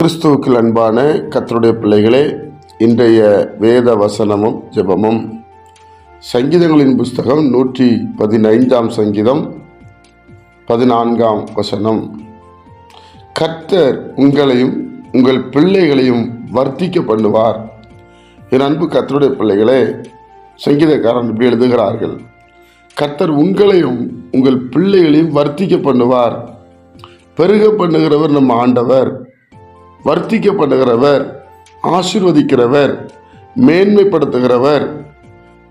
கிறிஸ்துவுக்கு அன்பான கர்த்தருடைய பிள்ளைகளே, இன்றைய வேத வசனமும் ஜெபமும் சங்கீதங்களின் புஸ்தகம் 115 சங்கீதம் 14 வசனம். கர்த்தர் உங்களையும் உங்கள் பிள்ளைகளையும் வர்த்திக்க பண்ணுவார். என் அன்பு கர்த்தருடைய பிள்ளைகளே, சங்கீதக்காரன் இப்படி எழுதுகிறார்கள், கர்த்தர் உங்களையும் உங்கள் பிள்ளைகளையும் வர்த்திக்க பண்ணுவார். பெருக பண்ணுகிறவர் நம்ம ஆண்டவர், வர்த்திக்க பண்ணுகிறவர், ஆசீர்வதிக்கிறவர், மேன்மைப்படுத்துகிறவர்.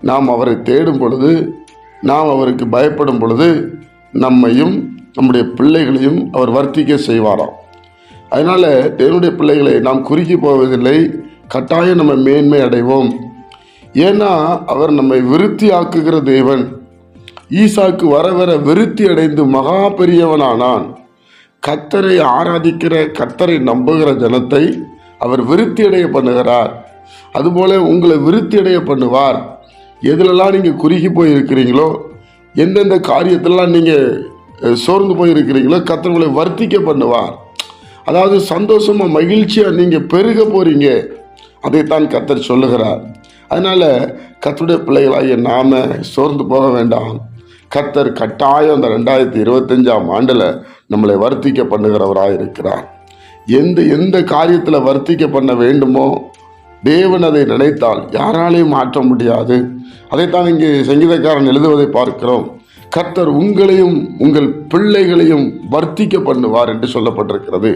நாம் அவரை தேடும் பொழுது, நாம் அவருக்கு பயப்படும் பொழுது நம்மையும் நம்முடைய பிள்ளைகளையும் அவர் வர்த்திக்க செய்வாராம். அதனால தேவனுடைய பிள்ளைகளை நாம் குறுக்கி போவதில்லை, கட்டாயம் நம்ம மேன்மை அடைவோம். ஏன்னா அவர் நம்மை விருத்தி ஆக்குகிற தேவன். ஈசாக்கு வர வர விருத்தி அடைந்து மகா பெரியவனானான். கர்த்தரை ஆராதிக்கிற, கர்த்தரை நம்புகிற ஜனத்தை அவர் விருத்தி அடைய பண்ணுகிறார். அதுபோல உங்களை விருத்தி அடைய பண்ணுவார். எதுலெல்லாம் நீங்கள் குறுகி போயிருக்கிறீங்களோ, எந்தெந்த காரியத்திலலாம் நீங்கள் சோர்ந்து போயிருக்கிறீங்களோ, கர்த்தர் உங்களை வர்த்திக்க பண்ணுவார். அதாவது சந்தோஷமாக மகிழ்ச்சியாக நீங்கள் பெருக போகிறீங்க, அதைத்தான் கர்த்தர் சொல்லுகிறார். அதனால் கர்த்தருடைய பிள்ளைகளாகிய நாம சோர்ந்து போக வேண்டாம். கர்த்தர் கட்டாயம் அந்த 2025 ஆண்டில் நம்மளை வர்த்திக்க பண்ணுகிறவராக இருக்கிறார். எந்த காரியத்தில் வர்த்திக்க பண்ண வேண்டுமோ தேவன் அதை நினைத்தால் யாராலையும் மாற்ற முடியாது. அதைத்தான் இங்கே சங்கீதக்காரன் எழுதுவதை பார்க்கிறோம். கர்த்தர் உங்களையும் உங்கள் பிள்ளைகளையும் வர்த்திக்க பண்ணுவார் என்று சொல்லப்பட்டிருக்கிறது.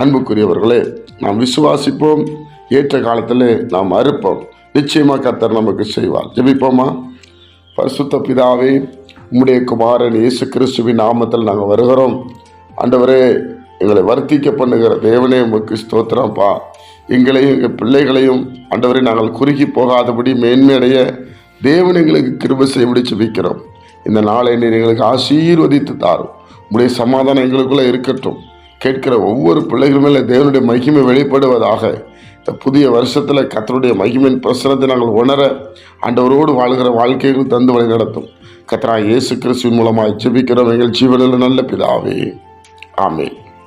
அன்புக்குரியவர்களே, நாம் விசுவாசிப்போம், ஏற்ற காலத்தில் நாம் அறுப்போம். நிச்சயமாக கர்த்தர் நமக்கு செய்வார். ஜெபிப்போமா? பரிசுத்த பிதாவே, உம்முடைய குமாரன் இயேசு கிறிஸ்துவின் நாமத்தில் நாங்கள் வருகிறோம். ஆண்டவரே, எங்களை வர்த்திக்க பண்ணுகிற தேவனே, உமக்கு ஸ்தோத்திரம்ப்பா. எங்களையும் எங்கள் பிள்ளைகளையும் ஆண்டவரே நாங்கள் குறுகி போகாதபடி மேன்மையடைய தேவன் எங்களுக்கு கிருபை செய்யபடி ஜெபிக்கிறோம். இந்த நாளை நீர் எங்களுக்கு ஆசீர்வதித்து தாரும். உம்முடைய சமாதானம் எங்களுக்குள்ளே இருக்கட்டும். கேட்கிற ஒவ்வொரு பிள்ளைகள் மேலே தேவனுடைய மகிமை வெளிப்படுவதாக. இந்த புதிய வருஷத்தில் கர்த்தருடைய மகிமையின் பிரசனத்தை நாங்கள் உணர ஆண்டவரோடு வாழ்கிற வாழ்க்கைகள் தந்து வழி நடத்தும். கர்த்தராகிய இயேசு கிறிஸ்துவின் மூலமாக ஜெபிக்கிறோம் எங்கள் ஜீவனில் நல்ல பிதாவே. ஆமென்.